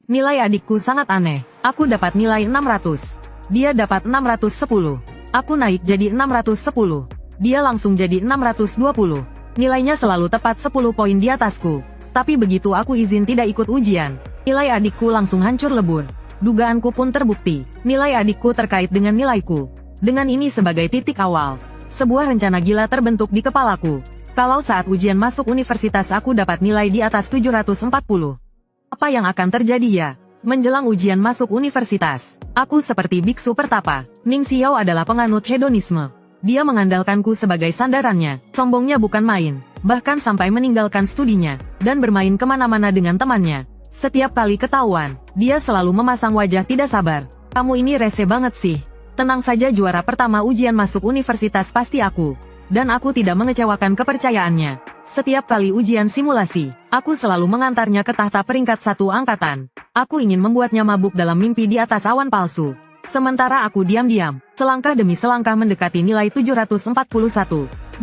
Nilai adikku sangat aneh. Aku dapat nilai 600. Dia dapat 610. Aku naik jadi 610. Dia langsung jadi 620. Nilainya selalu tepat 10 poin di atasku. Tapi begitu aku izin tidak ikut ujian, nilai adikku langsung hancur lebur. Dugaanku pun terbukti. Nilai adikku terkait dengan nilaiku. Dengan ini sebagai titik awal, sebuah rencana gila terbentuk di kepalaku. Kalau saat ujian masuk universitas aku dapat nilai di atas 740. Apa yang akan terjadi ya? Menjelang ujian masuk universitas, aku seperti biksu pertapa. Ning Xiao adalah penganut hedonisme. Dia mengandalkanku sebagai sandarannya. Sombongnya bukan main, bahkan sampai meninggalkan studinya, dan bermain kemana-mana dengan temannya. Setiap kali ketahuan, dia selalu memasang wajah tidak sabar. Kamu ini rese banget sih. Tenang saja, juara pertama ujian masuk universitas pasti aku. Dan aku tidak mengecewakan kepercayaannya. Setiap kali ujian simulasi, aku selalu mengantarnya ke tahta peringkat 1 angkatan. Aku ingin membuatnya mabuk dalam mimpi di atas awan palsu. Sementara aku diam-diam, selangkah demi selangkah mendekati nilai 741.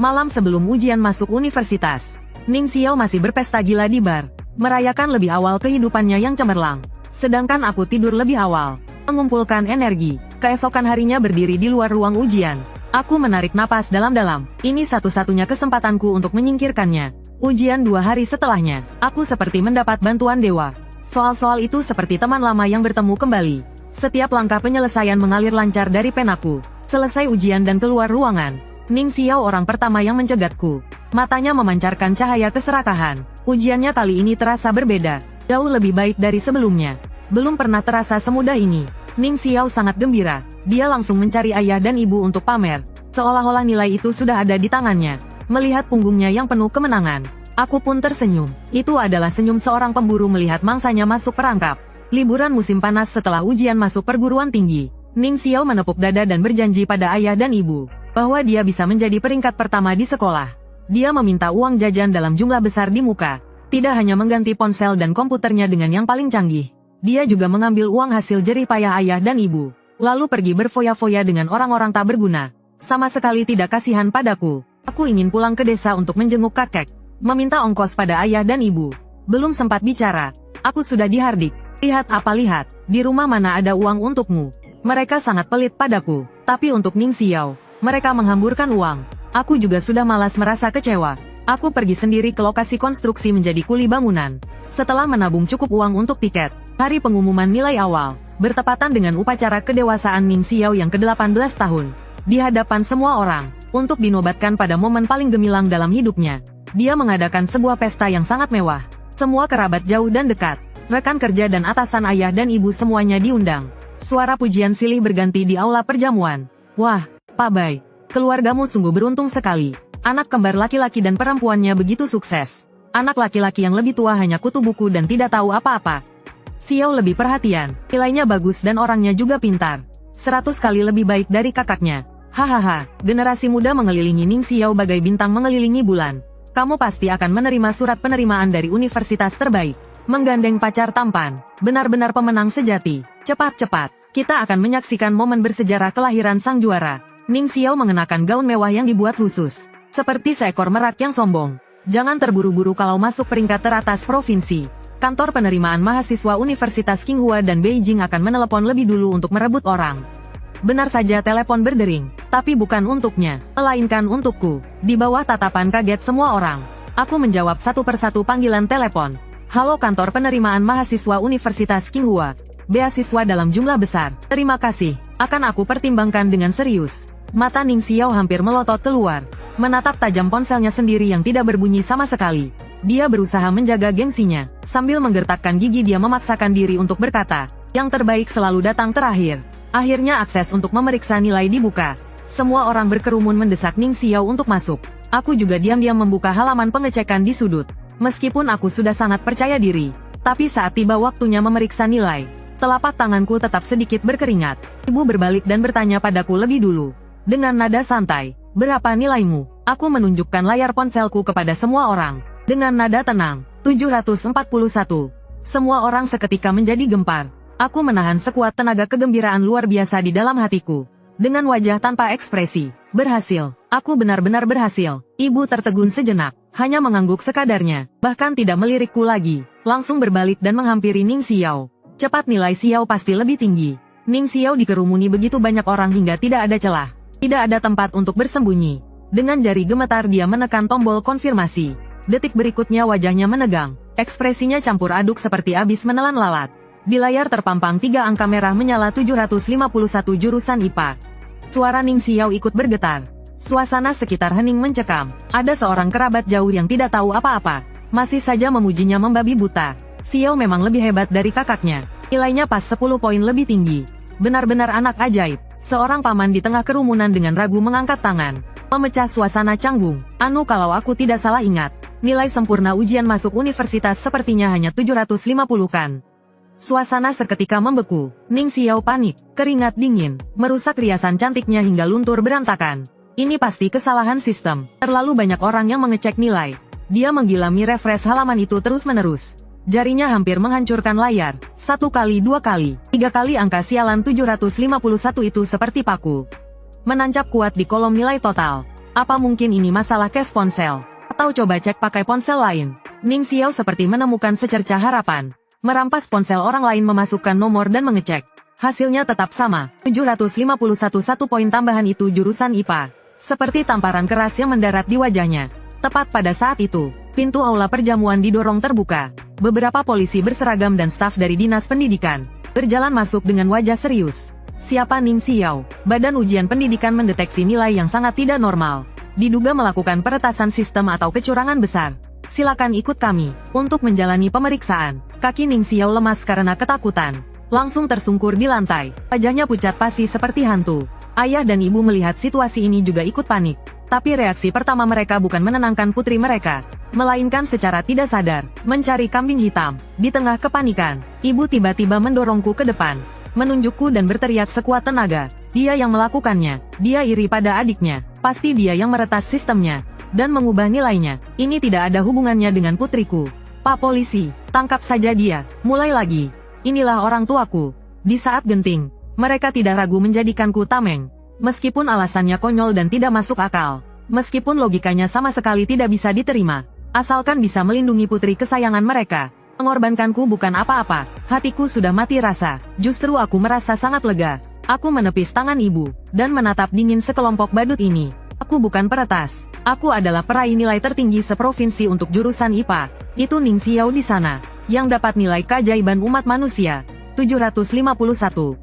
Malam sebelum ujian masuk universitas, Ning Xiao masih berpesta gila di bar, merayakan lebih awal kehidupannya yang cemerlang. Sedangkan aku tidur lebih awal, mengumpulkan energi. Keesokan harinya berdiri di luar ruang ujian. Aku menarik napas dalam-dalam. Ini satu-satunya kesempatanku untuk menyingkirkannya. Ujian 2 hari setelahnya, aku seperti mendapat bantuan dewa. Soal-soal itu seperti teman lama yang bertemu kembali. Setiap langkah penyelesaian mengalir lancar dari penaku. Selesai ujian dan keluar ruangan, Ning Xiao orang pertama yang mencegatku. Matanya memancarkan cahaya keserakahan. Ujiannya kali ini terasa berbeda, jauh lebih baik dari sebelumnya. Belum pernah terasa semudah ini. Ning Xiao sangat gembira. Dia langsung mencari ayah dan ibu untuk pamer. Seolah-olah nilai itu sudah ada di tangannya. Melihat punggungnya yang penuh kemenangan, aku pun tersenyum. Itu adalah senyum seorang pemburu melihat mangsanya masuk perangkap. Liburan musim panas setelah ujian masuk perguruan tinggi, Ning Xiao menepuk dada dan berjanji pada ayah dan ibu bahwa dia bisa menjadi peringkat pertama di sekolah. Dia meminta uang jajan dalam jumlah besar di muka. Tidak hanya mengganti ponsel dan komputernya dengan yang paling canggih, dia juga mengambil uang hasil jerih payah ayah dan ibu, lalu pergi berfoya-foya dengan orang-orang tak berguna. Sama sekali tidak kasihan padaku. Aku ingin pulang ke desa untuk menjenguk kakek, meminta ongkos pada ayah dan ibu. Belum sempat bicara, aku sudah dihardik. Lihat apa lihat, di rumah mana ada uang untukmu. Mereka sangat pelit padaku, tapi untuk Ning Xiao, mereka menghamburkan uang. Aku juga sudah malas merasa kecewa. Aku pergi sendiri ke lokasi konstruksi menjadi kuli bangunan. Setelah menabung cukup uang untuk tiket, hari pengumuman nilai awal, bertepatan dengan upacara kedewasaan Ning Xiao yang ke-18 tahun. Di hadapan semua orang, untuk dinobatkan pada momen paling gemilang dalam hidupnya, dia mengadakan sebuah pesta yang sangat mewah. Semua kerabat jauh dan dekat, rekan kerja dan atasan ayah dan ibu semuanya diundang. Suara pujian silih berganti di aula perjamuan. Wah, Pak Bai, keluargamu sungguh beruntung sekali. Anak kembar laki-laki dan perempuannya begitu sukses. Anak laki-laki yang lebih tua hanya kutu buku dan tidak tahu apa-apa. Xiao lebih perhatian, nilainya bagus dan orangnya juga pintar. 100 kali lebih baik dari kakaknya. Hahaha, generasi muda mengelilingi Ning Xiao bagai bintang mengelilingi bulan. Kamu pasti akan menerima surat penerimaan dari universitas terbaik. Menggandeng pacar tampan, benar-benar pemenang sejati. Cepat-cepat, kita akan menyaksikan momen bersejarah kelahiran sang juara. Ning Xiao mengenakan gaun mewah yang dibuat khusus, seperti seekor merak yang sombong. Jangan terburu-buru kalau masuk peringkat teratas provinsi. Kantor penerimaan mahasiswa Universitas Qinghua dan Beijing akan menelepon lebih dulu untuk merebut orang. Benar saja telepon berdering, tapi bukan untuknya, melainkan untukku. Di bawah tatapan kaget semua orang, aku menjawab satu persatu panggilan telepon. Halo, kantor penerimaan mahasiswa Universitas Qinghua. Beasiswa dalam jumlah besar. Terima kasih, akan aku pertimbangkan dengan serius. Mata Ning Xiao hampir melotot keluar, menatap tajam ponselnya sendiri yang tidak berbunyi sama sekali. Dia berusaha menjaga gengsinya, sambil menggertakkan gigi dia memaksakan diri untuk berkata, yang terbaik selalu datang terakhir. Akhirnya akses untuk memeriksa nilai dibuka. Semua orang berkerumun mendesak Ning Xiao untuk masuk. Aku juga diam-diam membuka halaman pengecekan di sudut. Meskipun aku sudah sangat percaya diri, tapi saat tiba waktunya memeriksa nilai, telapak tanganku tetap sedikit berkeringat. Ibu berbalik dan bertanya padaku lebih dulu. Dengan nada santai, berapa nilaimu? Aku menunjukkan layar ponselku kepada semua orang. Dengan nada tenang, 741. Semua orang seketika menjadi gempar. Aku menahan sekuat tenaga kegembiraan luar biasa di dalam hatiku. Dengan wajah tanpa ekspresi, berhasil. Aku benar-benar berhasil. Ibu tertegun sejenak, hanya mengangguk sekadarnya, bahkan tidak melirikku lagi. Langsung berbalik dan menghampiri Ning Xiao. Cepat nilai Xiao pasti lebih tinggi. Ning Xiao dikerumuni begitu banyak orang hingga tidak ada celah. Tidak ada tempat untuk bersembunyi. Dengan jari gemetar dia menekan tombol konfirmasi. Detik berikutnya wajahnya menegang. Ekspresinya campur aduk seperti abis menelan lalat. Di layar terpampang 3 angka merah menyala 751 jurusan IPA. Suara Ning Xiao ikut bergetar. Suasana sekitar hening mencekam. Ada seorang kerabat jauh yang tidak tahu apa-apa. Masih saja memujinya membabi buta. Xiao memang lebih hebat dari kakaknya. Nilainya pas 10 poin lebih tinggi. Benar-benar anak ajaib. Seorang paman di tengah kerumunan dengan ragu mengangkat tangan. Memecah suasana canggung. Anu kalau aku tidak salah ingat. Nilai sempurna ujian masuk universitas sepertinya hanya 750 kan. Suasana seketika membeku. Ning Xiao panik. Keringat dingin. Merusak riasan cantiknya hingga luntur berantakan. Ini pasti kesalahan sistem. Terlalu banyak orang yang mengecek nilai. Dia menggilami refresh halaman itu terus-menerus. Jarinya hampir menghancurkan layar. 1 kali, 2 kali, 3 kali angka sialan 751 itu seperti paku. Menancap kuat di kolom nilai total. Apa mungkin ini masalah cache ponsel? Atau coba cek pakai ponsel lain? Ning Xiao seperti menemukan secercah harapan. Merampas ponsel orang lain, memasukkan nomor dan mengecek. Hasilnya tetap sama, 751. 1 poin tambahan itu jurusan IPA. Seperti tamparan keras yang mendarat di wajahnya. Tepat pada saat itu, pintu aula perjamuan didorong terbuka. Beberapa polisi berseragam dan staf dari dinas pendidikan berjalan masuk dengan wajah serius. Siapa Ning Xiao? Badan Ujian Pendidikan mendeteksi nilai yang sangat tidak normal. Diduga melakukan peretasan sistem atau kecurangan besar. Silakan ikut kami untuk menjalani pemeriksaan. Kaki Ning Xiao lemas karena ketakutan. Langsung tersungkur di lantai. Wajahnya pucat pasi seperti hantu. Ayah dan ibu melihat situasi ini juga ikut panik. Tapi reaksi pertama mereka bukan menenangkan putri mereka, melainkan secara tidak sadar, mencari kambing hitam. Di tengah kepanikan, ibu tiba-tiba mendorongku ke depan, menunjukku dan berteriak sekuat tenaga. Dia yang melakukannya. Dia iri pada adiknya. Pasti dia yang meretas sistemnya dan mengubah nilainya. Ini tidak ada hubungannya dengan putriku. Pak polisi, tangkap saja dia. Mulai lagi. Inilah orang tuaku. Di saat genting, mereka tidak ragu menjadikanku tameng. Meskipun alasannya konyol dan tidak masuk akal. Meskipun logikanya sama sekali tidak bisa diterima. Asalkan bisa melindungi putri kesayangan mereka. Mengorbankanku bukan apa-apa. Hatiku sudah mati rasa. Justru aku merasa sangat lega. Aku menepis tangan ibu, dan menatap dingin sekelompok badut ini. Aku bukan peretas. Aku adalah peraih nilai tertinggi seprovinsi untuk jurusan IPA. Itu Ning Xiao di sana, yang dapat nilai keajaiban umat manusia. 751.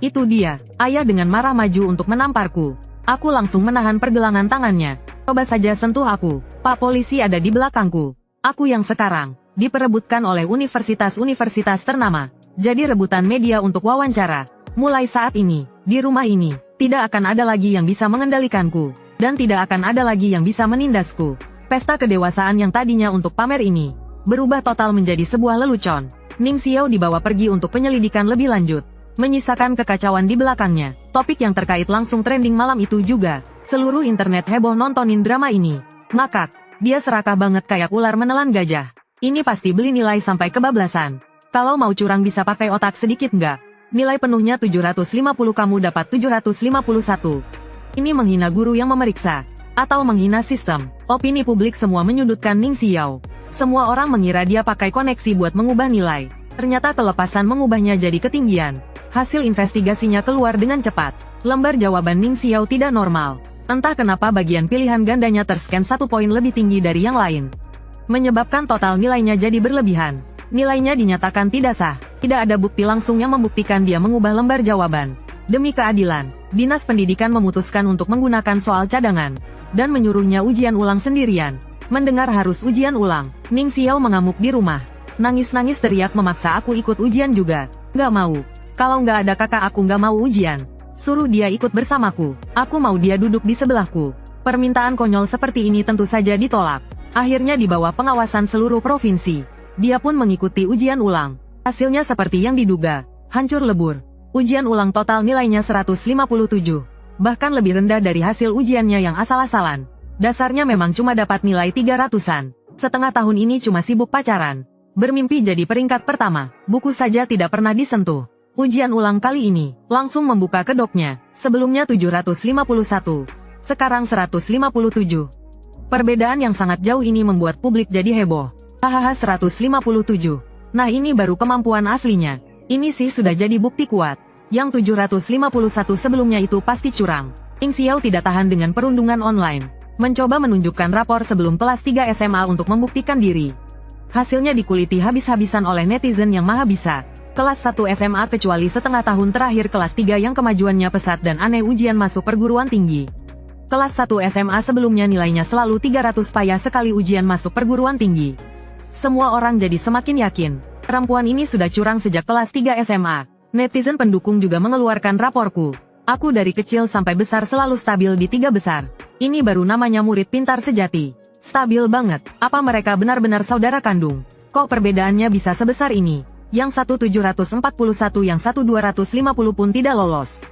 Itu dia. Ayah dengan marah maju untuk menamparku. Aku langsung menahan pergelangan tangannya. Coba saja sentuh aku. Pak polisi ada di belakangku. Aku yang sekarang diperebutkan oleh universitas-universitas ternama. Jadi rebutan media untuk wawancara. Mulai saat ini, di rumah ini, tidak akan ada lagi yang bisa mengendalikanku. Dan tidak akan ada lagi yang bisa menindasku. Pesta kedewasaan yang tadinya untuk pamer ini berubah total menjadi sebuah lelucon. Ning Xiao dibawa pergi untuk penyelidikan lebih lanjut. Menyisakan kekacauan di belakangnya. Topik yang terkait langsung trending malam itu juga. Seluruh internet heboh nontonin drama ini. Ngakak, dia serakah banget kayak ular menelan gajah. Ini pasti beli nilai sampai kebablasan. Kalau mau curang bisa pakai otak sedikit nggak? Nilai penuhnya 750, kamu dapat 751. Ini menghina guru yang memeriksa. Atau menghina sistem. Opini publik semua menyudutkan Ning Xiao. Semua orang mengira dia pakai koneksi buat mengubah nilai. Ternyata kelepasan mengubahnya jadi ketinggian. Hasil investigasinya keluar dengan cepat. Lembar jawaban Ning Xiao tidak normal. Entah kenapa bagian pilihan gandanya terscan 1 poin lebih tinggi dari yang lain. Menyebabkan total nilainya jadi berlebihan. Nilainya dinyatakan tidak sah. Tidak ada bukti langsung yang membuktikan dia mengubah lembar jawaban. Demi keadilan, Dinas Pendidikan memutuskan untuk menggunakan soal cadangan. Dan menyuruhnya ujian ulang sendirian. Mendengar harus ujian ulang, Ning Xiao mengamuk di rumah. Nangis-nangis teriak memaksa aku ikut ujian juga. Gak mau. Kalau nggak ada kakak aku nggak mau ujian. Suruh dia ikut bersamaku. Aku mau dia duduk di sebelahku. Permintaan konyol seperti ini tentu saja ditolak. Akhirnya di bawah pengawasan seluruh provinsi. Dia pun mengikuti ujian ulang. Hasilnya seperti yang diduga. Hancur lebur. Ujian ulang total nilainya 157. Bahkan lebih rendah dari hasil ujiannya yang asal-asalan. Dasarnya memang cuma dapat nilai 300-an. Setengah tahun ini cuma sibuk pacaran. Bermimpi jadi peringkat pertama. Buku saja tidak pernah disentuh. Ujian ulang kali ini, langsung membuka kedoknya. Sebelumnya 751. Sekarang 157. Perbedaan yang sangat jauh ini membuat publik jadi heboh. Hahaha 157. Nah ini baru kemampuan aslinya. Ini sih sudah jadi bukti kuat. Yang 751 sebelumnya itu pasti curang. Ning Xiao tidak tahan dengan perundungan online. Mencoba menunjukkan rapor sebelum kelas 3 SMA untuk membuktikan diri. Hasilnya dikuliti habis-habisan oleh netizen yang maha bisa. Kelas 1 SMA kecuali setengah tahun terakhir kelas 3 yang kemajuannya pesat dan aneh ujian masuk perguruan tinggi. Kelas 1 SMA sebelumnya nilainya selalu 300 payah sekali ujian masuk perguruan tinggi. Semua orang jadi semakin yakin, perempuan ini sudah curang sejak kelas 3 SMA. Netizen pendukung juga mengeluarkan raporku. Aku dari kecil sampai besar selalu stabil di 3 besar. Ini baru namanya murid pintar sejati. Stabil banget, apa mereka benar-benar saudara kandung? Kok perbedaannya bisa sebesar ini? Yang satu 741 yang satu 250 pun tidak lolos.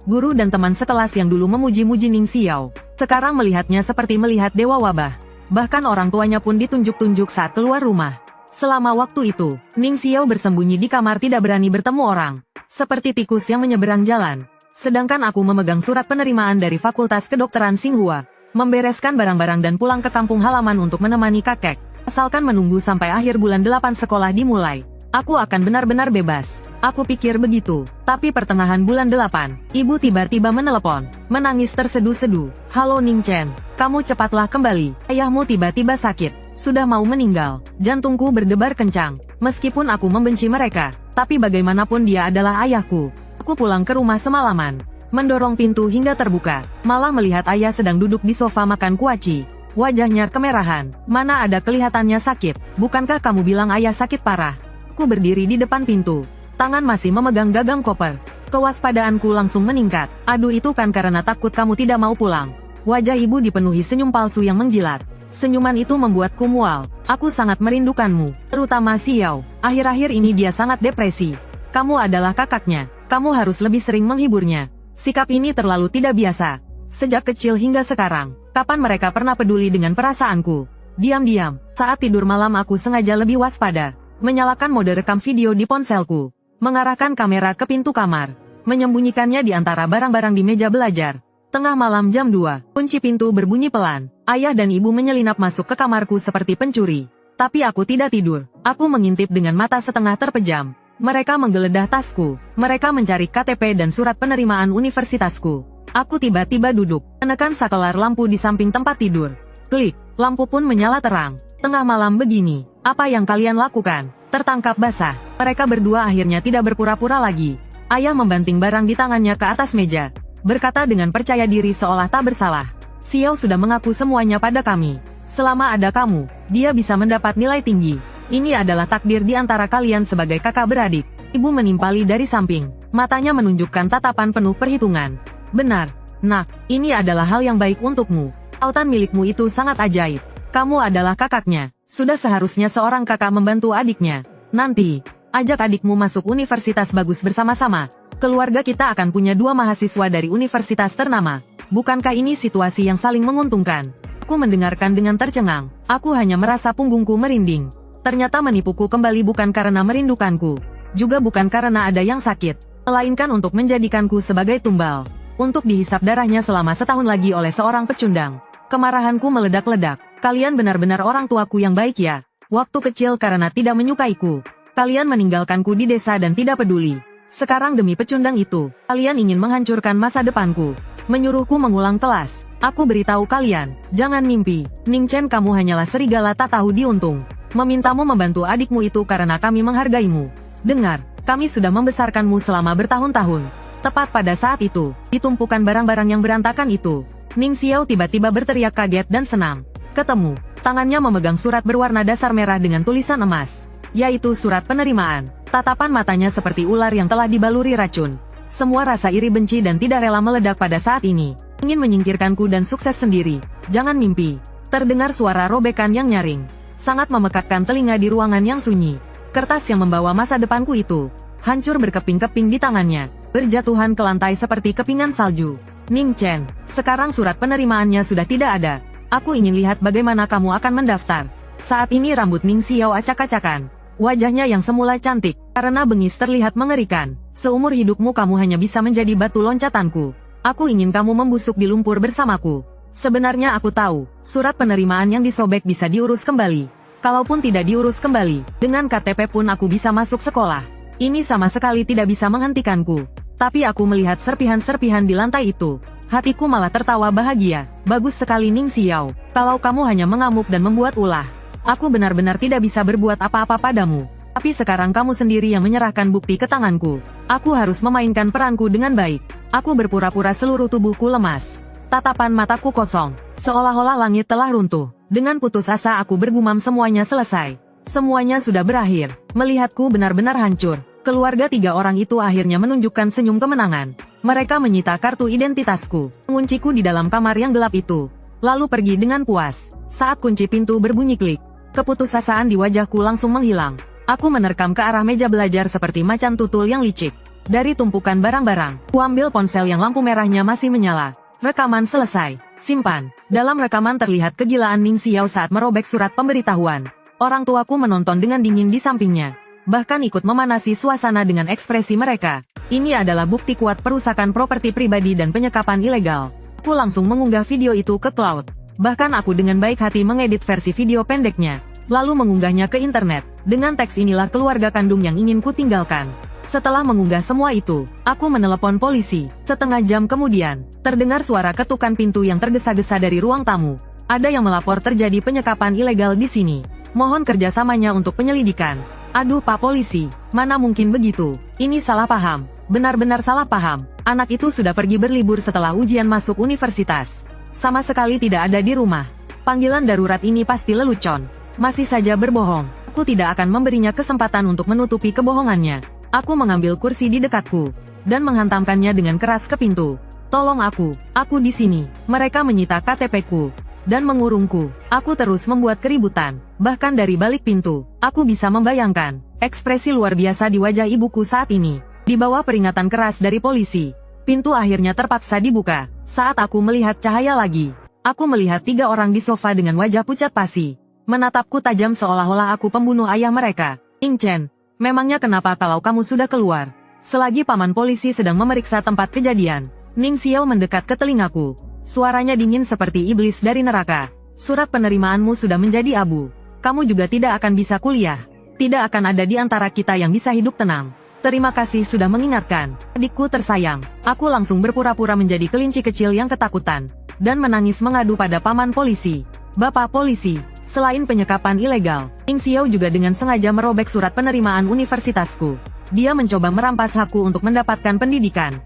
Guru dan teman sekelas yang dulu memuji-muji Ning Xiao, sekarang melihatnya seperti melihat dewa wabah. Bahkan orang tuanya pun ditunjuk-tunjuk saat keluar rumah. Selama waktu itu, Ning Xiao bersembunyi di kamar tidak berani bertemu orang. Seperti tikus yang menyeberang jalan. Sedangkan aku memegang surat penerimaan dari Fakultas Kedokteran Tsinghua, membereskan barang-barang dan pulang ke kampung halaman untuk menemani kakek. Asalkan menunggu sampai akhir bulan 8 sekolah dimulai. Aku akan benar-benar bebas. Aku pikir begitu. Tapi pertengahan bulan 8, ibu tiba-tiba menelepon, menangis terseduh-seduh. Halo Ning Chen, kamu cepatlah kembali. Ayahmu tiba-tiba sakit, sudah mau meninggal. Jantungku berdebar kencang. Meskipun aku membenci mereka, tapi bagaimanapun dia adalah ayahku. Aku pulang ke rumah semalaman, mendorong pintu hingga terbuka. Malah melihat ayah sedang duduk di sofa makan kuaci. Wajahnya kemerahan. Mana ada kelihatannya sakit. Bukankah kamu bilang ayah sakit parah? Aku berdiri di depan pintu. Tangan masih memegang gagang koper. Kewaspadaanku langsung meningkat. Aduh, itu kan karena takut kamu tidak mau pulang. Wajah ibu dipenuhi senyum palsu yang menjilat. Senyuman itu membuatku mual. Aku sangat merindukanmu, terutama Xiao. Akhir-akhir ini dia sangat depresi. Kamu adalah kakaknya. Kamu harus lebih sering menghiburnya. Sikap ini terlalu tidak biasa. Sejak kecil hingga sekarang, kapan mereka pernah peduli dengan perasaanku? Diam-diam, saat tidur malam aku sengaja lebih waspada. Menyalakan mode rekam video di ponselku. Mengarahkan kamera ke pintu kamar. Menyembunyikannya di antara barang-barang di meja belajar. Tengah malam jam 2, kunci pintu berbunyi pelan. Ayah dan ibu menyelinap masuk ke kamarku seperti pencuri. Tapi aku tidak tidur. Aku mengintip dengan mata setengah terpejam. Mereka menggeledah tasku. Mereka mencari KTP dan surat penerimaan universitasku. Aku tiba-tiba duduk, menekan sakelar lampu di samping tempat tidur. Klik, lampu pun menyala terang. Tengah malam begini, apa yang kalian lakukan? Tertangkap basah. Mereka berdua akhirnya tidak berpura-pura lagi. Ayah membanting barang di tangannya ke atas meja. Berkata dengan percaya diri seolah tak bersalah. Xiao sudah mengaku semuanya pada kami. Selama ada kamu, dia bisa mendapat nilai tinggi. Ini adalah takdir di antara kalian sebagai kakak beradik. Ibu menimpali dari samping. Matanya menunjukkan tatapan penuh perhitungan. Benar, nak, ini adalah hal yang baik untukmu. Tautan milikmu itu sangat ajaib. Kamu adalah kakaknya. Sudah seharusnya seorang kakak membantu adiknya. Nanti, ajak adikmu masuk universitas bagus bersama-sama. Keluarga kita akan punya 2 mahasiswa dari universitas ternama. Bukankah ini situasi yang saling menguntungkan? Aku mendengarkan dengan tercengang. Aku hanya merasa punggungku merinding. Ternyata menipuku kembali bukan karena merindukanku. Juga bukan karena ada yang sakit. Melainkan untuk menjadikanku sebagai tumbal. Untuk dihisap darahnya selama setahun lagi oleh seorang pecundang. Kemarahanku meledak-ledak. Kalian benar-benar orang tuaku yang baik ya. Waktu kecil karena tidak menyukaiku. Kalian meninggalkanku di desa dan tidak peduli. Sekarang demi pecundang itu, kalian ingin menghancurkan masa depanku. Menyuruhku mengulang kelas. Aku beritahu kalian, jangan mimpi. Ning Chen, kamu hanyalah serigala tak tahu diuntung. Memintamu membantu adikmu itu karena kami menghargaimu. Dengar, kami sudah membesarkanmu selama bertahun-tahun. Tepat pada saat itu, ditumpukan barang-barang yang berantakan itu. Ning Xiao tiba-tiba berteriak kaget dan senang. Ketemu, tangannya memegang surat berwarna dasar merah dengan tulisan emas. Yaitu surat penerimaan. Tatapan matanya seperti ular yang telah dibaluri racun. Semua rasa iri benci dan tidak rela meledak pada saat ini. Ingin menyingkirkanku dan sukses sendiri. Jangan mimpi. Terdengar suara robekan yang nyaring. Sangat memekakkan telinga di ruangan yang sunyi. Kertas yang membawa masa depanku itu hancur berkeping-keping di tangannya. Berjatuhan ke lantai seperti kepingan salju. Ning Chen, sekarang surat penerimaannya sudah tidak ada. Aku ingin lihat bagaimana kamu akan mendaftar. Saat ini rambut Ning Xiao acak-acakan. Wajahnya yang semula cantik, karena bengis terlihat mengerikan. Seumur hidupmu kamu hanya bisa menjadi batu loncatanku. Aku ingin kamu membusuk di lumpur bersamaku. Sebenarnya aku tahu, surat penerimaan yang disobek bisa diurus kembali. Kalaupun tidak diurus kembali, dengan KTP pun aku bisa masuk sekolah. Ini sama sekali tidak bisa menghentikanku. Tapi aku melihat serpihan-serpihan di lantai itu. Hatiku malah tertawa bahagia. Bagus sekali Ning Xiao. Kalau kamu hanya mengamuk dan membuat ulah, aku benar-benar tidak bisa berbuat apa-apa padamu. Tapi sekarang kamu sendiri yang menyerahkan bukti ke tanganku. Aku harus memainkan peranku dengan baik. Aku berpura-pura seluruh tubuhku lemas. Tatapan mataku kosong, seolah-olah langit telah runtuh. Dengan putus asa aku bergumam semuanya selesai. Semuanya sudah berakhir. Melihatku benar-benar hancur. Keluarga 3 orang itu akhirnya menunjukkan senyum kemenangan. Mereka menyita kartu identitasku, mengunciku di dalam kamar yang gelap itu, lalu pergi dengan puas. Saat kunci pintu berbunyi klik, keputusasaan di wajahku langsung menghilang. Aku menerkam ke arah meja belajar seperti macan tutul yang licik. Dari tumpukan barang-barang, ku ambil ponsel yang lampu merahnya masih menyala. Rekaman selesai. Simpan. Dalam rekaman terlihat kegilaan Ning Xiao saat merobek surat pemberitahuan. Orang tuaku menonton dengan dingin di sampingnya, bahkan ikut memanasi suasana dengan ekspresi mereka. Ini adalah bukti kuat perusakan properti pribadi dan penyekapan ilegal. Aku langsung mengunggah video itu ke cloud. Bahkan aku dengan baik hati mengedit versi video pendeknya, lalu mengunggahnya ke internet. Dengan teks inilah keluarga kandung yang ingin ku tinggalkan. Setelah mengunggah semua itu, aku menelepon polisi. Setengah jam kemudian, terdengar suara ketukan pintu yang tergesa-gesa dari ruang tamu. Ada yang melapor terjadi penyekapan ilegal di sini. Mohon kerjasamanya untuk penyelidikan. Aduh Pak Polisi, mana mungkin begitu. Ini salah paham. Benar-benar salah paham. Anak itu sudah pergi berlibur setelah ujian masuk universitas. Sama sekali tidak ada di rumah. Panggilan darurat ini pasti lelucon. Masih saja berbohong. Aku tidak akan memberinya kesempatan untuk menutupi kebohongannya. Aku mengambil kursi di dekatku dan menghantamkannya dengan keras ke pintu. Tolong aku di sini. Mereka menyita KTP-ku dan mengurungku. Aku terus membuat keributan. Bahkan dari balik pintu, aku bisa membayangkan ekspresi luar biasa di wajah ibuku saat ini. Di bawah peringatan keras dari polisi, pintu akhirnya terpaksa dibuka. Saat aku melihat cahaya lagi, aku melihat 3 orang di sofa dengan wajah pucat pasi, menatapku tajam seolah-olah aku pembunuh ayah mereka. Ing Chen, memangnya kenapa kalau kamu sudah keluar? Selagi paman polisi sedang memeriksa tempat kejadian, Ning Xiao mendekat ke telingaku. Suaranya dingin seperti iblis dari neraka. Surat penerimaanmu sudah menjadi abu. Kamu juga tidak akan bisa kuliah. Tidak akan ada di antara kita yang bisa hidup tenang. Terima kasih sudah mengingatkan. Adikku tersayang. Aku langsung berpura-pura menjadi kelinci kecil yang ketakutan dan menangis mengadu pada paman polisi. Bapak polisi, selain penyekapan ilegal, Ning Xiao juga dengan sengaja merobek surat penerimaan universitasku. Dia mencoba merampas hakku untuk mendapatkan pendidikan.